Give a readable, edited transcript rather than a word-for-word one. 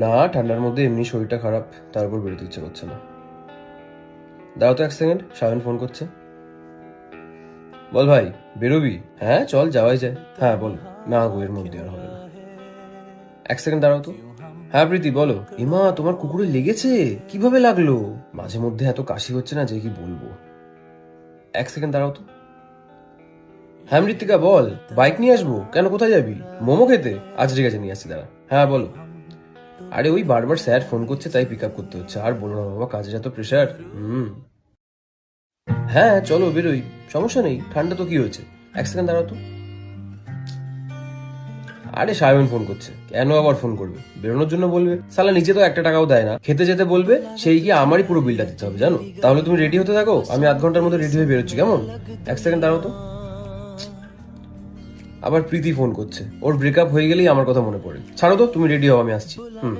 না, ঠান্ডার মধ্যে এমনি শরীরটা খারাপ, তার উপর বেরোতে ইচ্ছে করছে না। দাঁড়াও তো 1 সেকেন্ড, সায়ন ফোন করছে। বল ভাই, বেরোবি? হ্যাঁ চল, যাওয়াই যায়। হ্যাঁ বল। না গো, এর মধ্যে আর হবে না। 1 সেকেন্ড দাঁড়াও তো। হ্যাঁ প্রীতি বলো। ইমা, তোমার কুকুরে লেগেছে? কিভাবে লাগলো? মাঝে মধ্যে এত কাশি হচ্ছে না যে কি বলবো। 1 সেকেন্ড দাঁড়াও তো। হ্যাঁ মৃত্তিকা বল। বাইক নিয়ে আসবো কেন? কোথায় যাবি? মোমো খেতে? আচ্ছা ঠিক আছে, নিয়ে আসছি, দাঁড়া। হ্যাঁ বলো। আরে ওই বারবার স্যার ফোন করছে, তাই পিক আপ করতে হচ্ছে। আর বলো না বাবা, কাজের এত প্রেশার। হ্যাঁ চলো বেরোই, সমস্যা নেই। ঠান্ডা তো কি হয়েছে? 1 সেকেন্ড দাঁড়াও তো। আরে সায়ন ফোন করছে। কেন আবার ফোন করবে? বেরোনোর জন্য বলবে। সালা নিচে তো 1 টাকাও দেয় না, খেতে যেতে বলবে, সেই গিয়ে আমারই পুরো বিলটা দিতে হবে জানো। তাহলে তুমি রেডি হতে থাকো, আমি আধ ঘন্টার মধ্যে রেডি হয়ে বেরোচ্ছি, কেমন? 1 সেকেন্ড দাঁড়াও তো। আবার প্রীতি ফোন করছে। ওর ব্রেকআপ হয়ে গেলেই আমার কথা মনে পড়ে। ছাড়ো তো, তুমি রেডি হও, আমি আসছি।